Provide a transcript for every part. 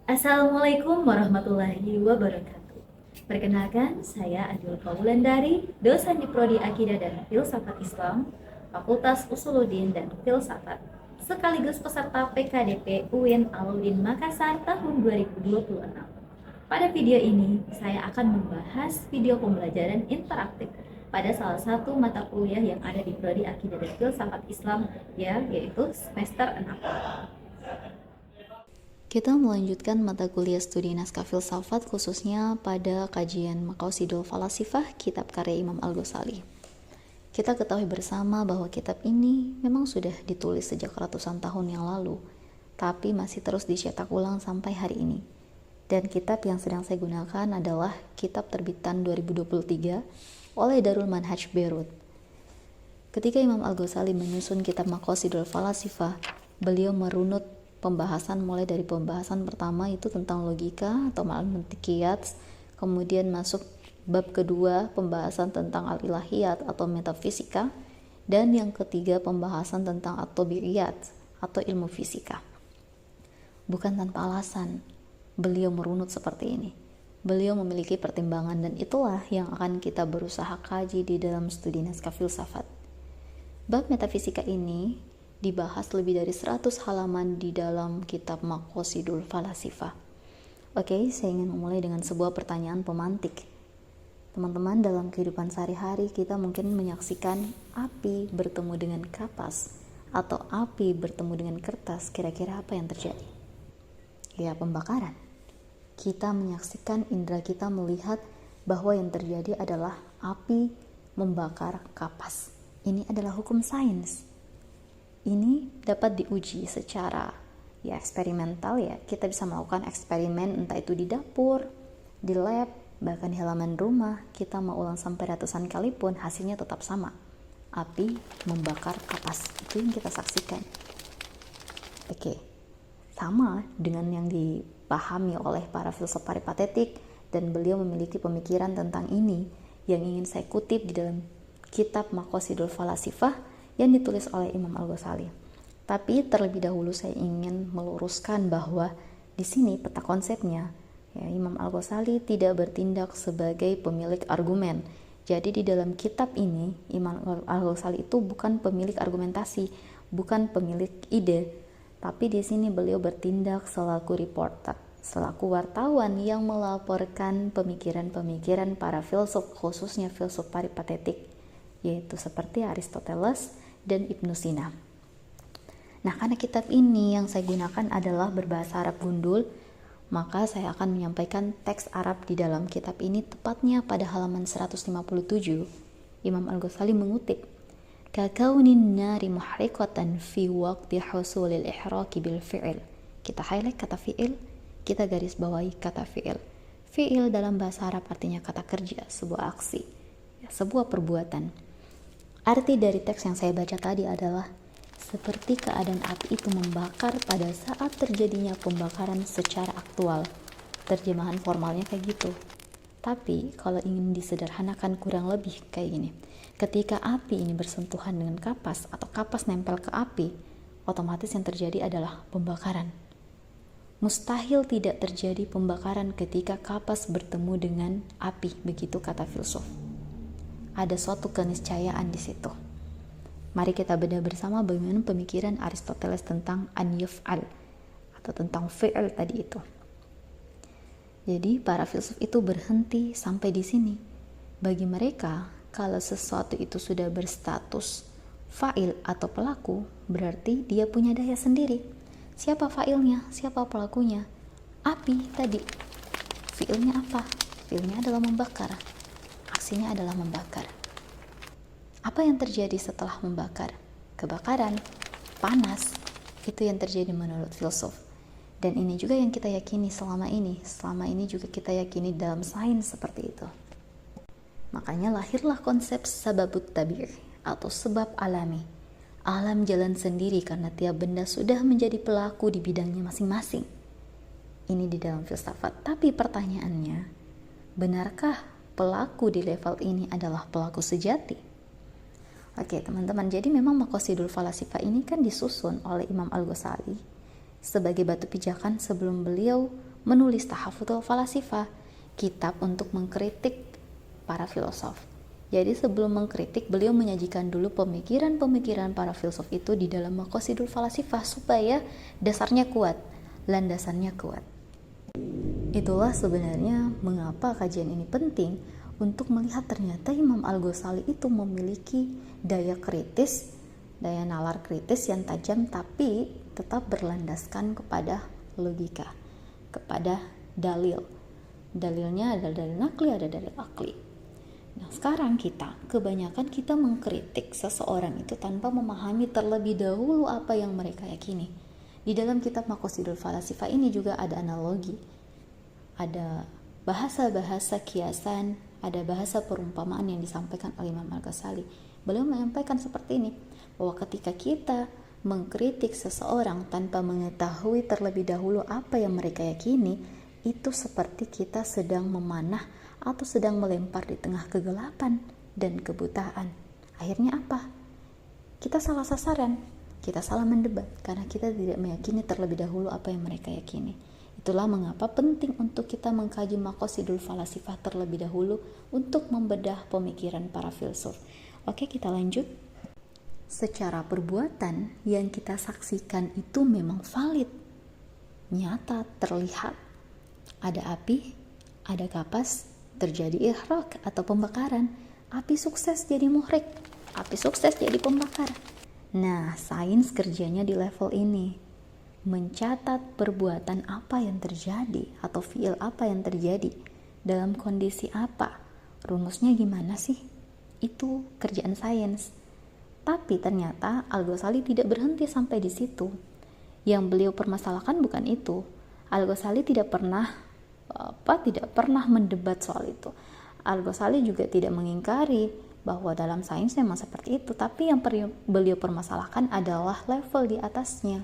Assalamualaikum warahmatullahi wabarakatuh. Perkenalkan, saya Adil Wulandari, dosen di Prodi Akidah dan Filsafat Islam, Fakultas Usuluddin dan Filsafat, sekaligus peserta PKDP UIN Alauddin Makassar tahun 2026. Pada video ini, saya akan membahas video pembelajaran interaktif pada salah satu mata kuliah yang ada di Prodi Akidah dan Filsafat Islam, yaitu semester 6. Kita melanjutkan mata kuliah studi naskah filsafat khususnya pada kajian Maqasidul Falasifah kitab karya Imam Al-Ghazali. Kita ketahui bersama bahwa kitab ini memang sudah ditulis sejak ratusan tahun yang lalu, tapi masih terus dicetak ulang sampai hari ini. Dan kitab yang sedang saya gunakan adalah kitab terbitan 2023 oleh Darul Manhaj Beirut. Ketika Imam Al-Ghazali menyusun kitab Maqasidul Falasifah, beliau merunut pembahasan mulai dari pembahasan pertama itu tentang logika atau al-mantiqiyat, kemudian masuk bab kedua pembahasan tentang al-ilahiyat atau metafisika, dan yang ketiga pembahasan tentang at-tabi'iyat atau ilmu fisika. Bukan tanpa alasan beliau merunut seperti ini. Beliau memiliki pertimbangan dan itulah yang akan kita berusaha kaji di dalam studi naskah filsafat. Bab metafisika ini dibahas lebih dari 100 halaman di dalam kitab Maqasidul Falasifah. Oke, saya ingin memulai dengan sebuah pertanyaan pemantik. Teman-teman, dalam kehidupan sehari-hari kita mungkin menyaksikan api bertemu dengan kapas atau api bertemu dengan kertas. Kira-kira apa yang terjadi? Ya, pembakaran. Kita menyaksikan, indera kita melihat bahwa yang terjadi adalah api membakar kapas. Ini adalah hukum sains. Ini dapat diuji secara eksperimental. Kita bisa melakukan eksperimen entah itu di dapur, di lab, bahkan di halaman rumah. Kita mau ulang sampai ratusan kali pun hasilnya tetap sama. Api membakar kapas. Itu yang kita saksikan. Oke. Sama dengan yang dipahami oleh para filsuf peripatetik, dan beliau memiliki pemikiran tentang ini yang ingin saya kutip di dalam kitab Maqasidul Falasifah yang ditulis oleh Imam Al-Ghazali. Tapi terlebih dahulu saya ingin meluruskan bahwa di sini peta konsepnya, Imam Al-Ghazali tidak bertindak sebagai pemilik argumen. Jadi di dalam kitab ini Imam Al-Ghazali itu bukan pemilik argumentasi, bukan pemilik ide, tapi di sini beliau bertindak selaku reporter, selaku wartawan yang melaporkan pemikiran-pemikiran para filsuf, khususnya filsuf peripatetik, yaitu seperti Aristoteles dan Ibnu Sina. Nah, karena kitab ini yang saya gunakan adalah berbahasa Arab gundul, maka saya akan menyampaikan teks Arab di dalam kitab ini tepatnya pada halaman 157. Imam Al-Ghazali mengutip, "Kakaunin nari muhriqatan fi waqti husulil ihraqi bil fi'il." Kita highlight kata fi'il, kita garis bawahi kata fi'il. Fi'il dalam bahasa Arab artinya kata kerja, sebuah aksi, sebuah perbuatan. Arti dari teks yang saya baca tadi adalah seperti keadaan api itu membakar pada saat terjadinya pembakaran secara aktual. Terjemahan formalnya kayak gitu. Tapi kalau ingin disederhanakan kurang lebih kayak gini. Ketika api ini bersentuhan dengan kapas atau kapas nempel ke api, otomatis yang terjadi adalah pembakaran. Mustahil tidak terjadi pembakaran ketika kapas bertemu dengan api, begitu kata filsuf. Ada suatu keniscayaan di situ. Mari kita bedah bersama bagaimana pemikiran Aristoteles tentang an yuf'al atau tentang fi'il tadi itu. Jadi para filsuf itu berhenti sampai di sini. Bagi mereka, kalau sesuatu itu sudah berstatus fa'il atau pelaku, berarti dia punya daya sendiri. Siapa fa'ilnya? Siapa pelakunya? Api tadi. Fi'ilnya apa? Fi'ilnya adalah membakar. Aksinya adalah membakar. Apa yang terjadi setelah membakar? Kebakaran, panas. Itu yang terjadi menurut filsuf. Dan ini juga yang kita yakini selama ini. Selama ini juga kita yakini dalam sains seperti itu. Makanya lahirlah konsep sababut tabi'i atau sebab alami. Alam jalan sendiri karena tiap benda sudah menjadi pelaku di bidangnya masing-masing. Ini di dalam filsafat. Tapi pertanyaannya, benarkah pelaku di level ini adalah pelaku sejati? Oke teman-teman, jadi memang Maqasidul Falasifah ini kan disusun oleh Imam Al-Ghazali sebagai batu pijakan sebelum beliau menulis Tahafudul Falasifah, kitab untuk mengkritik para filosof. Jadi sebelum mengkritik, beliau menyajikan dulu pemikiran-pemikiran para filsuf itu di dalam Maqasidul Falasifah supaya dasarnya kuat, landasannya kuat. Itulah sebenarnya mengapa kajian ini penting untuk melihat ternyata Imam Al-Ghazali itu memiliki daya kritis, daya nalar kritis yang tajam, tapi tetap berlandaskan kepada logika, kepada dalil. Dalilnya ada dalil nakli, ada dalil akli. Nah, sekarang kebanyakan kita mengkritik seseorang itu tanpa memahami terlebih dahulu apa yang mereka yakini. Di dalam kitab Maqasidul Falasifah ini juga ada analogi, ada bahasa-bahasa kiasan, ada bahasa perumpamaan yang disampaikan oleh Imam Al-Ghazali. Beliau menyampaikan seperti ini, bahwa ketika kita mengkritik seseorang tanpa mengetahui terlebih dahulu apa yang mereka yakini, itu seperti kita sedang memanah atau sedang melempar di tengah kegelapan dan kebutaan. Akhirnya apa? Kita salah sasaran, kita salah mendebat karena kita tidak meyakini terlebih dahulu apa yang mereka yakini. Itulah mengapa penting untuk kita mengkaji Maqasidul Falasifah terlebih dahulu untuk membedah pemikiran para filsuf. Oke, kita lanjut. Secara perbuatan yang kita saksikan itu memang valid, nyata, terlihat. Ada api, ada kapas, terjadi ihraq atau pembakaran. Api sukses jadi muhrik, api sukses jadi pembakar. Nah, sains kerjanya di level ini, mencatat perbuatan apa yang terjadi atau fiil apa yang terjadi dalam kondisi apa, rumusnya gimana sih. Itu kerjaan sains. Tapi ternyata Al-Ghazali tidak berhenti sampai di situ. Yang beliau permasalahkan bukan itu. Al-Ghazali tidak pernah mendebat soal itu. Al-Ghazali juga tidak mengingkari bahwa dalam sains memang seperti itu, tapi yang beliau permasalahkan adalah level di atasnya.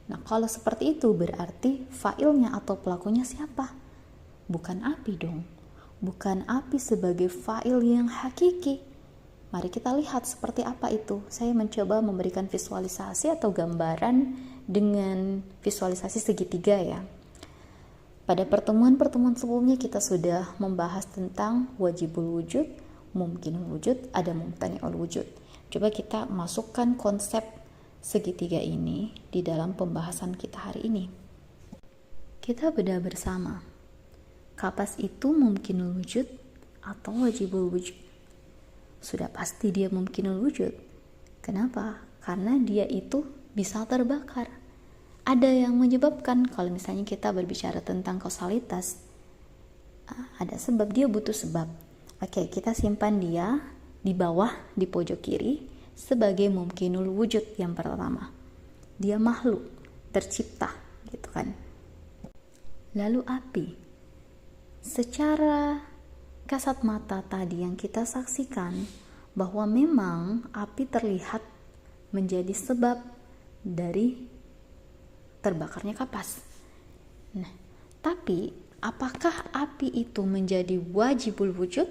Nah, kalau seperti itu berarti failnya atau pelakunya siapa? Bukan api dong. Bukan api sebagai fail yang hakiki. Mari kita lihat seperti apa itu. Saya mencoba memberikan visualisasi atau gambaran dengan visualisasi segitiga ya. Pada pertemuan-pertemuan sebelumnya kita sudah membahas tentang wajibul wujud, mumkinul wujud, ada mumtani'ul wujud. Coba kita masukkan konsep segitiga ini di dalam pembahasan kita hari ini. Kita bedah bersama. Kapas itu mumkinul wujud atau wajibul wujud? Sudah pasti dia mumkinul wujud. Kenapa? Karena dia itu bisa terbakar. Ada yang menyebabkan, kalau misalnya kita berbicara tentang kausalitas, ada sebab, dia butuh sebab. Oke, kita simpan dia di bawah, di pojok kiri, sebagai mumkinul wujud yang pertama. Dia makhluk, tercipta, gitu kan. Lalu api. Secara kasat mata tadi yang kita saksikan bahwa memang api terlihat menjadi sebab dari terbakarnya kapas. Nah, tapi apakah api itu menjadi wajibul wujud?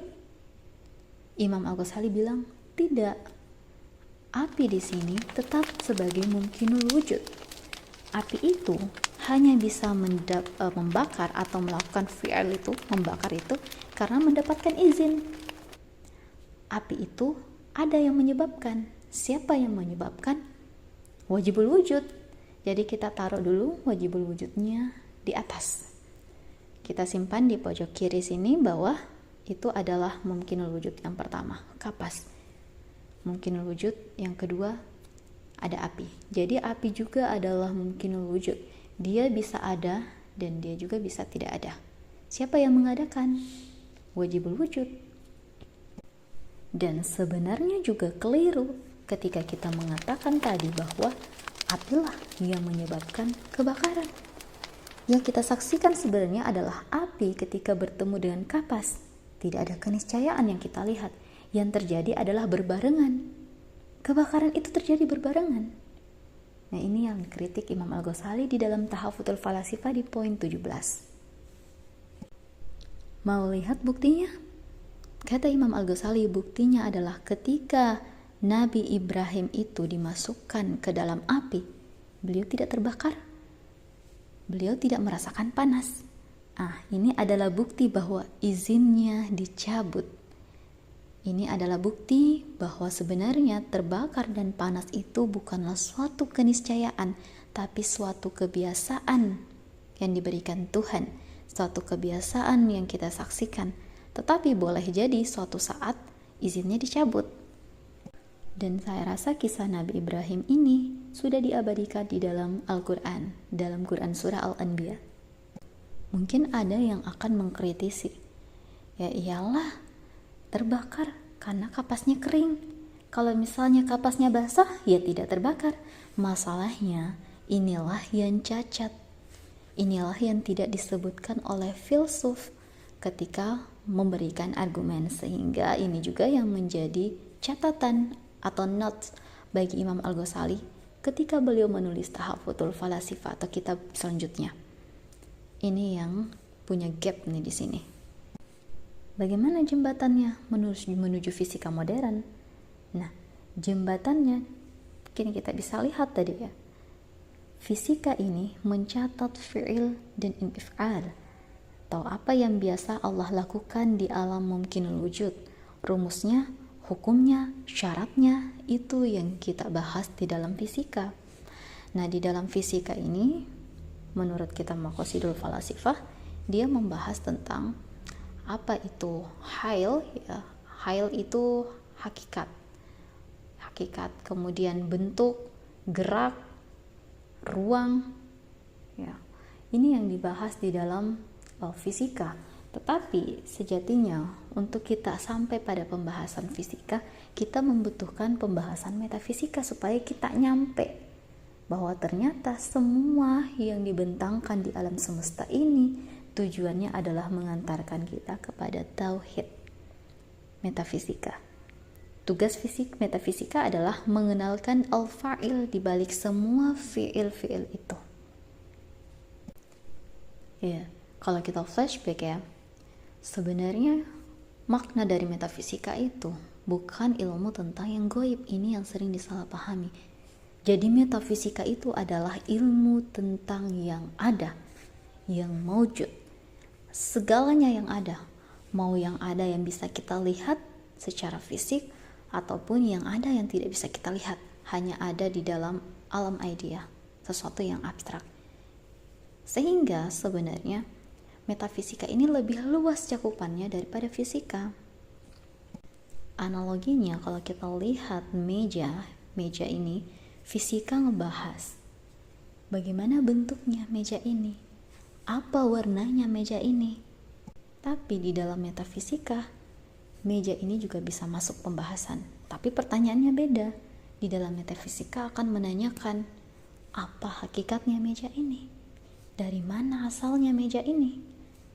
Imam Al-Ghazali bilang tidak. Api di sini tetap sebagai mumkinul wujud. Api itu hanya bisa membakar atau melakukan fi'il itu, membakar itu, karena mendapatkan izin. Api itu ada yang menyebabkan. Siapa yang menyebabkan? Wajibul wujud. Jadi kita taruh dulu wajibul wujudnya di atas. Kita simpan di pojok kiri sini bawah, itu adalah mumkinul wujud yang pertama, kapas. Mumkinul wujud yang kedua, ada api. Jadi api juga adalah mumkinul wujud. Dia bisa ada dan dia juga bisa tidak ada. Siapa yang mengadakan? Wajibul wujud. Dan sebenarnya juga keliru ketika kita mengatakan tadi bahwa apilah yang menyebabkan kebakaran. Yang kita saksikan sebenarnya adalah api ketika bertemu dengan kapas. Tidak ada keniscayaan yang kita lihat. Yang terjadi adalah berbarengan. Kebakaran itu terjadi berbarengan. Nah, ini yang dikritik Imam Al-Ghazali di dalam Tahafudul Falasifah di poin 17. Mau lihat buktinya? Kata Imam Al-Ghazali, buktinya adalah ketika Nabi Ibrahim itu dimasukkan ke dalam api, beliau tidak terbakar. beliau tidak merasakan panas. Ini adalah bukti bahwa izinnya dicabut. Ini adalah bukti bahwa sebenarnya terbakar dan panas itu bukanlah suatu keniscayaan, tapi suatu kebiasaan yang diberikan Tuhan, suatu kebiasaan yang kita saksikan. Tetapi boleh jadi suatu saat izinnya dicabut. Dan saya rasa kisah Nabi Ibrahim ini sudah diabadikan di dalam Al-Quran, dalam Quran Surah Al-Anbiya. Mungkin ada yang akan mengkritisi, ya iyalah, terbakar karena kapasnya kering. Kalau misalnya kapasnya basah, ya tidak terbakar. Masalahnya, inilah yang cacat. Inilah yang tidak disebutkan oleh filsuf ketika memberikan argumen. Sehingga ini juga yang menjadi catatan atau notes bagi Imam Al-Ghazali ketika beliau menulis Tahaffutul Falasifah atau kitab selanjutnya. Ini yang punya gap nih di sini. Bagaimana jembatannya menuju fisika modern? Nah, jembatannya kini kita bisa lihat tadi ya. Fisika ini mencatat fi'il dan inf'al, atau apa yang biasa Allah lakukan di alam mungkinul wujud. Rumusnya, hukumnya, syaratnya, itu yang kita bahas di dalam fisika. Nah, di dalam fisika ini, menurut kitab Maqasidul Falasifah, dia membahas tentang apa itu hail, ya. Hail itu hakikat, kemudian bentuk, gerak, ruang, ya. Ini yang dibahas di dalam fisika. Tetapi sejatinya untuk kita sampai pada pembahasan fisika, kita membutuhkan pembahasan metafisika supaya kita nyampe bahwa ternyata semua yang dibentangkan di alam semesta ini tujuannya adalah mengantarkan kita kepada tauhid metafisika. Tugas metafisika adalah mengenalkan al-fa'il di balik semua fi'il-fi'il itu. Ya, kalau kita flashback ya, sebenarnya makna dari metafisika itu bukan ilmu tentang yang gaib. Ini yang sering disalahpahami. Jadi metafisika itu adalah ilmu tentang yang ada, yang maujud, segalanya yang ada, mau yang ada yang bisa kita lihat secara fisik ataupun yang ada yang tidak bisa kita lihat, hanya ada di dalam alam idea, sesuatu yang abstrak. Sehingga sebenarnya metafisika ini lebih luas cakupannya daripada fisika. Analoginya kalau kita lihat meja ini, fisika ngebahas bagaimana bentuknya meja ini, apa warnanya meja ini. Tapi di dalam metafisika, meja ini juga bisa masuk pembahasan. Tapi pertanyaannya beda. Di dalam metafisika akan menanyakan, apa hakikatnya meja ini? Dari mana asalnya meja ini?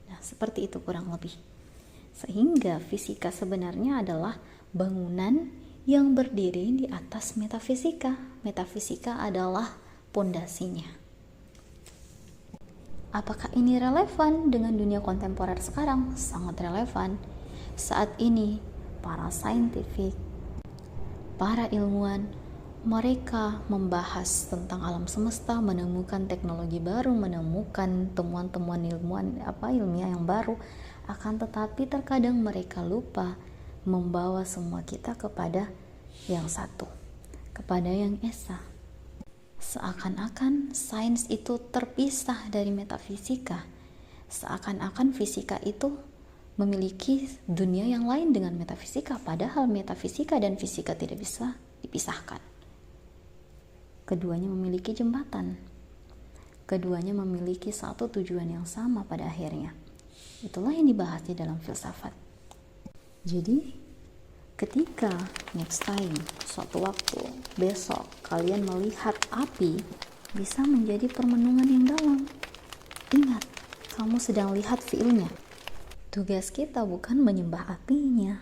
Nah, seperti itu kurang lebih. Sehingga fisika sebenarnya adalah bangunan yang berdiri di atas metafisika. Metafisika adalah pondasinya. Apakah ini relevan dengan dunia kontemporer sekarang? Sangat relevan. Saat ini, para saintifik, para ilmuwan, mereka membahas tentang alam semesta, menemukan teknologi baru, menemukan temuan-temuan ilmiah yang baru. Akan tetapi terkadang mereka lupa membawa semua kita kepada yang satu, kepada yang esa. Seakan-akan sains itu terpisah dari metafisika. Seakan-akan fisika itu memiliki dunia yang lain dengan metafisika, padahal metafisika dan fisika tidak bisa dipisahkan. Keduanya memiliki jembatan. Keduanya memiliki satu tujuan yang sama pada akhirnya. Itulah yang dibahas di dalam filsafat. Jadi, ketika next time, suatu waktu, besok, kalian melihat api, bisa menjadi permenungan yang dalam. Ingat, kamu sedang lihat fiilnya. Tugas kita bukan menyembah apinya.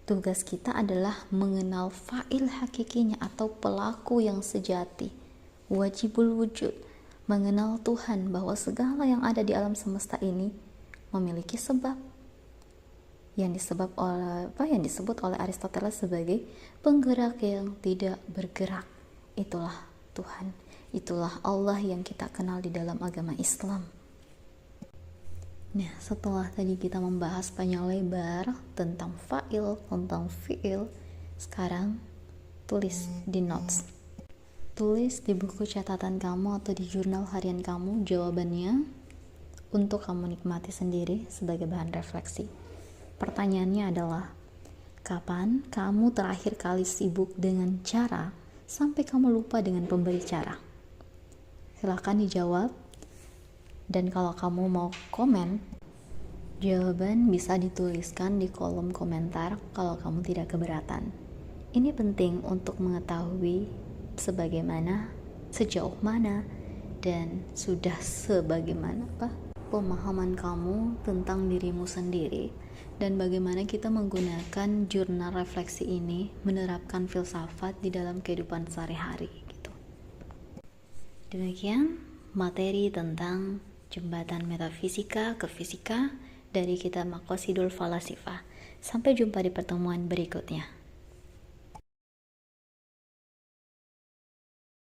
Tugas kita adalah mengenal fa'il hakikinya atau pelaku yang sejati. Wajibul wujud. Mengenal Tuhan bahwa segala yang ada di alam semesta ini memiliki sebab. Yang disebut oleh Aristoteles sebagai penggerak yang tidak bergerak. Itulah Tuhan. Itulah Allah yang kita kenal di dalam agama Islam. Nah, setelah tadi kita membahas panjang lebar tentang fa'il, tentang fi'il, sekarang tulis di notes. Tulis di buku catatan kamu atau di jurnal harian kamu jawabannya untuk kamu nikmati sendiri sebagai bahan refleksi. Pertanyaannya adalah, kapan kamu terakhir kali sibuk dengan cara sampai kamu lupa dengan pemberi cara? Silahkan dijawab. Dan kalau kamu mau komen, jawaban bisa dituliskan di kolom komentar kalau kamu tidak keberatan. Ini penting untuk mengetahui sejauh mana, dan sudah sebagaimana pemahaman kamu tentang dirimu sendiri, dan bagaimana kita menggunakan jurnal refleksi ini menerapkan filsafat di dalam kehidupan sehari-hari gitu. Demikian materi tentang jembatan metafisika ke fisika dari kitab Maqasidul Falasifah. Sampai jumpa di pertemuan berikutnya.